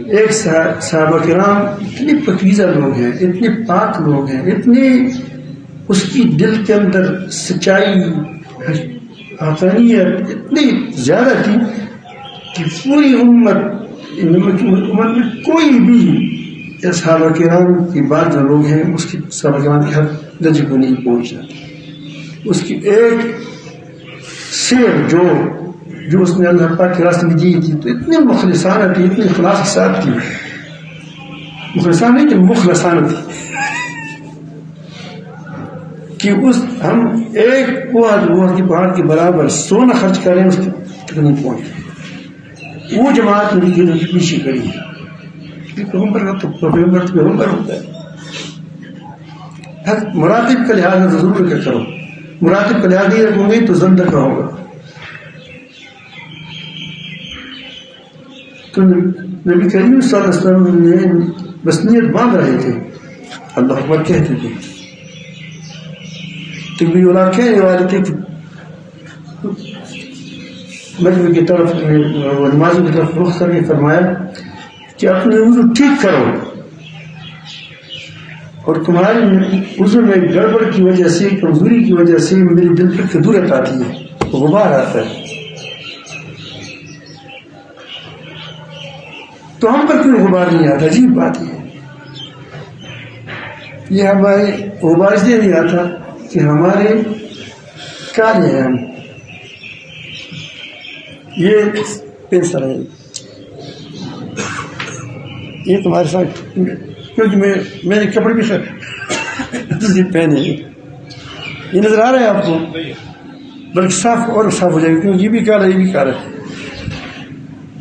ایک صحابہ کرام اتنے پاکیزہ لوگ ہیں، اتنے پاک لوگ ہیں، اتنے اس کی دل کے اندر سچائی حقانیت اتنی زیادہ تھی کہ پوری امت میں کوئی بھی صحابہ کرام کی بات جو لوگ ہیں اس کی صحابہ کرام کی حد درجے کو نہیں پہنچا. اس کی ایک سیر جو اس نے اللہ پاک کے راستے میں دی تھی تو اتنی مخلصانہ تھی، اتنی اخلاص کے ساتھ تھی. مخلصانہ نہیں کہ مخلصانہ تھی کہ ہم ایک کی پہاڑ کے برابر سونا خرچ کریں اس تک نہیں پہنچے. وہ جماعت میری پیچھے کری ہے. پیغمبر کا تو پیغمبر ہوتا ہے. ہر مراتب کا لحاظ ضرور کیا کرو، مراتب کا لحاظ نہیں رکھوں گے تو زندہ کا ہوگا. تو نبی کریم صلی اللہ علیہ وسلم نے بس نیت باندھ رہے تھے، اللہ اکبر کہتے تھے. تکبیر اللہ کہنے والے تھے کہ مجمع کی طرف نمازوں کی طرف رخ کر کے فرمایا کہ اپنے وضو ٹھیک کرو، اور تمہارے وضو میں گڑبڑ کی وجہ سے، کمزوری کی وجہ سے میرے دل پر کدورت آتی ہے، غبار آتا ہے. تو ہم پر کیوں غبار نہیں آتا؟ عجیب بات یہ ہمارے غبار اس لیے نہیں آتا کہ ہمارے کالے ہیں ہم. یہ پینسل ہے، یہ تمہارے ساتھ کیونکہ میں نے کپڑے بھی دوسری پہنے ہیں. یہ نظر آ رہا ہے آپ کو؟ بلکہ صاف اور صاف ہو جائے گا کیونکہ یہ بھی کالا یہ بھی کالا ہے.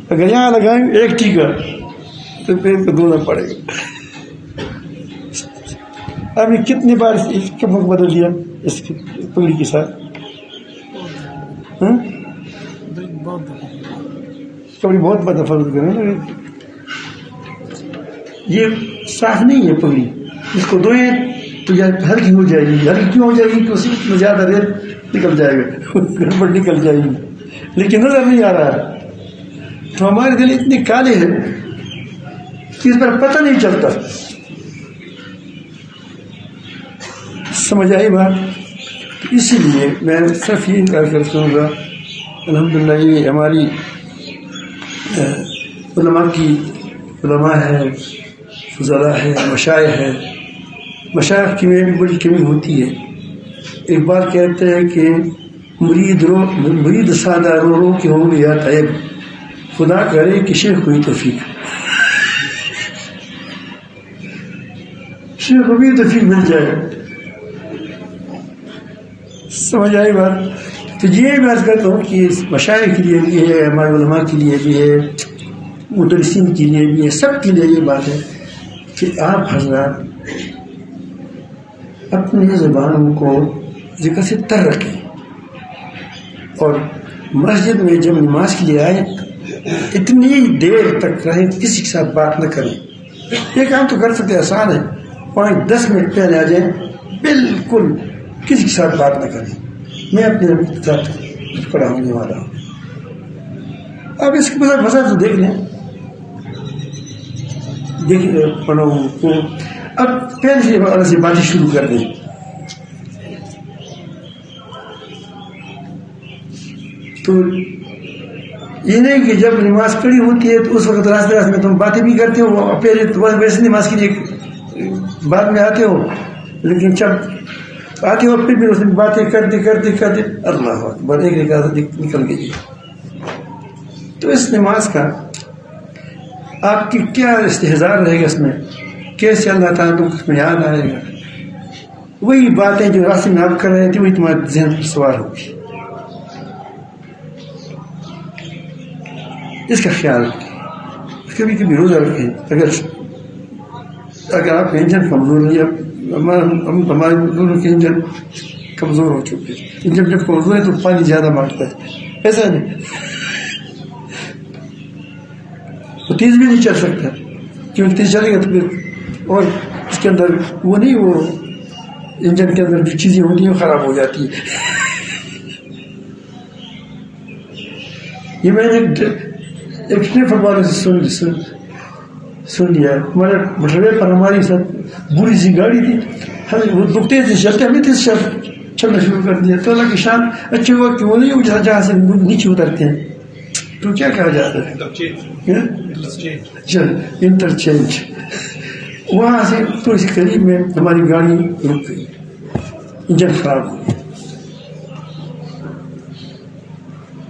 اگر یہاں لگائیں ایک ٹیکا تو پھر کو دھونا پڑے گا. ابھی کتنی بار اس کپڑوں کو بدل دیا اس پگڑی کے ساتھ؟ کپڑی بہت بڑا فرض کریں. یہ صاف نہیں ہے پگڑی، اس کو دھوئیں تو ہلکی ہو جائے گی. ہلکی کیوں ہو جائے گی؟ تو اس میں زیادہ ریت نکل جائے گا، گڑبڑ نکل جائے گی، لیکن نظر نہیں آ رہا ہے. تو ہمارے دل اتنے کالے ہیں کہ اس پر پتہ نہیں چلتا. سمجھ آئی بات؟ اسی لیے میں صرف یہ کہا کرتا ہوں گا الحمدللہ یہ ہماری علماء ہے، فضلاء ہے، مشائخ ہے. مشائخ کی میں بھی بڑی کمی ہوتی ہے. ایک بات کہتے ہیں کہ مرید سادہ رو رو کے ہو گیا طیب، خدا کرے کہ شیخ کوئی توفیق، شیخ کو بھی توفیق مل جائے. سمجھ آئی بات؟ تو یہ بات کرتا ہوں کہ مشائخ کے لیے بھی ہے، ہمارے علماء کے لیے بھی ہے، مدرسین کے لیے بھی ہے، سب کے لیے یہ بات ہے کہ آپ حضرات اپنی زبانوں کو ذکر سے تر رکھیں، اور مسجد میں جب نماز کے لیے آئیں اتنی دیر تک رہیں کسی کے ساتھ بات نہ کریں. یہ کام تو کر سکتے، آسان ہے، 5-10 منٹ پہلے آ جائیں، بالکل کسی کے ساتھ بات نہ کریں. میں اپنے ساتھ پڑھا ہونے والا ہوں. اب اس کے وجہ تو دیکھ لیں، پڑھو کو. اب پہلے سے باتیں شروع کر دیں. تو یہ نہیں کہ جب نماز پڑھی ہوتی ہے تو اس وقت راستے راستے میں تم باتیں بھی کرتے ہو، پہلے ویسے نماز کے لیے بعد میں آتے ہو، لیکن جب آتے ہو پھر بھی اس میں باتیں کرتے کرتے کرتے اللہ اکبر ایک نکل گئی. تو اس نماز کا آپ کی کیا استحضار رہے گا، اس میں کیسے اللہ تعالیٰ کو اس میں یاد آئے گا. وہی باتیں جو راستے میں آپ کر رہے تھے وہی تمہارے ذہن پر سوار ہوگی. اس کا خیال رکھیں، کبھی کبھی روزہ رکھیں. اگر آپ کا انجن کمزور ہے، ہمارے دونوں کے انجن کمزور ہو چکے، انجن جب کمزور ہے تو پانی زیادہ مانگتا ہے، ایسا نہیں، وہ تیز بھی نہیں چل سکتا، کیونکہ تیز چلے گا تو پھر اور اس کے اندر وہ نہیں، وہ انجن کے اندر جو چیزیں ہوتی ہیں وہ خراب ہو جاتی ہے. یہ میں نے ایک ٹرپ والے سے سن لیا. ہمارے ڈرائیور پر ہماری ساتھ بری سی گاڑی تھی، ہمیں وہ لوگ تیز چلتے، ہمیں تیز چلنا شروع کر دیا. تو اللہ کی شان اچھے ہوا کہ وہ نہیں ہو جہاں سے نیچے اترتے ہیں تو کیا کہا جاتا ہے انٹرچینج. وہاں سے تھوڑی سی قریب میں ہماری گاڑی رک گئی، انجن خراب ہو گئی.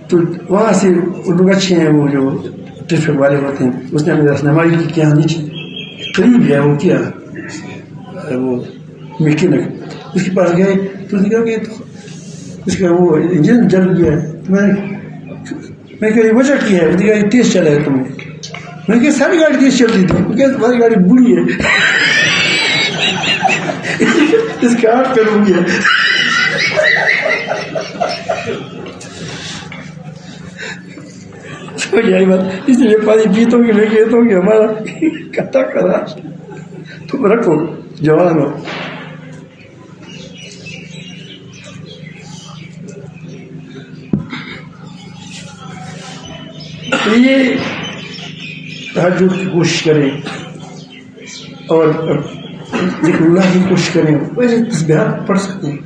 تو وہاں سے لوگ اچھے ہیں، وہ جو ٹریفک والے ہوتے ہیں، اس نے ہمیں رہنمائی کی کہ یہاں نیچے قریب ہے وہ کیا وہ میکینک، اس کے پاس گئے تو اس نے کہا کہ اس کا وہ انجن جل گیا ہے. تو میں کہا یہ وجہ کیا ہے؟ اس نے کہا یہ تیز چلا ہے تمہیں. میں نے کہا ساری گاڑی تیز چلتی تھی. میں کہا تمہاری گاڑی بری ہے، اس کا ہاتھ پہ رک گیا. بات اس لیے پانی پیتا ہوں کہ میں کہتا ہوں کہ ہمارا کتا کرا تم رکھو جوان ہو. تو یہ تہجد کی کوشش کریں اور ذکر اللہ کی کوشش کریں. ویسے تسبیحات پڑھ سکتے ہیں،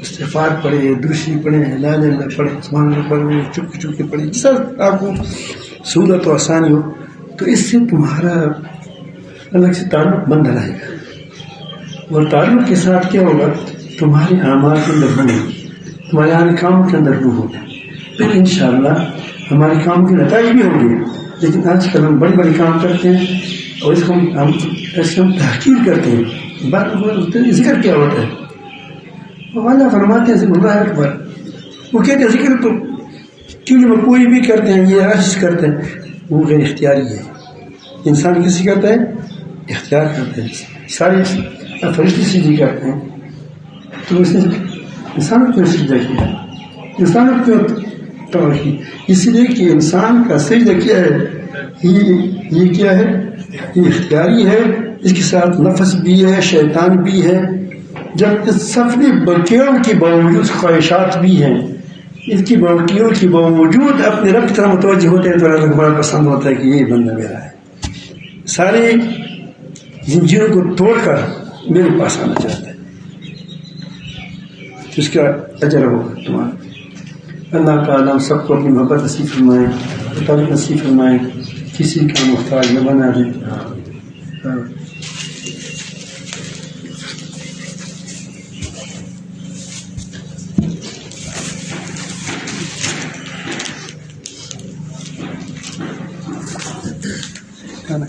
استغفار پڑھے، درشی پڑھے، لا الہ الا اللہ پڑھے، سبحان اللہ پڑھے، چپ کے پڑھے، جس آپ کو سہولت و آسانی ہو تو اس سے تمہارا اللہ سے تعلق بند رہے گا. اور تعلق کے ساتھ کیا ہوگا؟ تمہارے اعمال کے اندر روح ہوگی، تمہارے آنے کام کے اندر روح ہوگا. پھر انشاءاللہ ہمارے کام کے نتائج بھی ہوں گے. لیکن آج کل ہم بڑے بڑے کام کرتے ہیں اور اس کو ہم تحقیر کرتے ہیں. ذکر کیا ہوتا ہے؟ اللہ فرماتے ہیں ذکر اللہ اکبر. وہ کہتے ہیں ذکر تو کیونکہ وہ کوئی بھی کرتے ہیں، یہ عجز کرتے ہیں، وہ غیر اختیاری ہے. انسان کسی کرتا ہے اختیار کرتے ہیں، سارے فرشتے سجدے کرتے ہیں. تو اس نے انسان کو سجدہ کیا، انسان کو توڑ کی، اس لیے کہ انسان کا سجدہ کیا ہے، یہ کیا ہے؟ یہ اختیاری ہے. اس کے ساتھ نفس بھی ہے، شیطان بھی ہے. جب اس سفری بکیوں کی باوجود خواہشات بھی ہیں، اس کی بکیوں کی باوجود اپنے رب کی طرح متوجہ ہوتے ہیں تو اللہ کو بڑا پسند ہوتا ہے کہ یہ بندہ میرا ہے. سارے زنجیروں کو توڑ کر میرے پاس آنا چاہتا ہے. اس کا اجر ہوگا تمہارا. اللہ تعالیٰ ہم سب کو اپنی محبت نصیب فرمائے، تعلق نصیب فرمائے، کسی کا محتاج نہ بنا دے. کھانا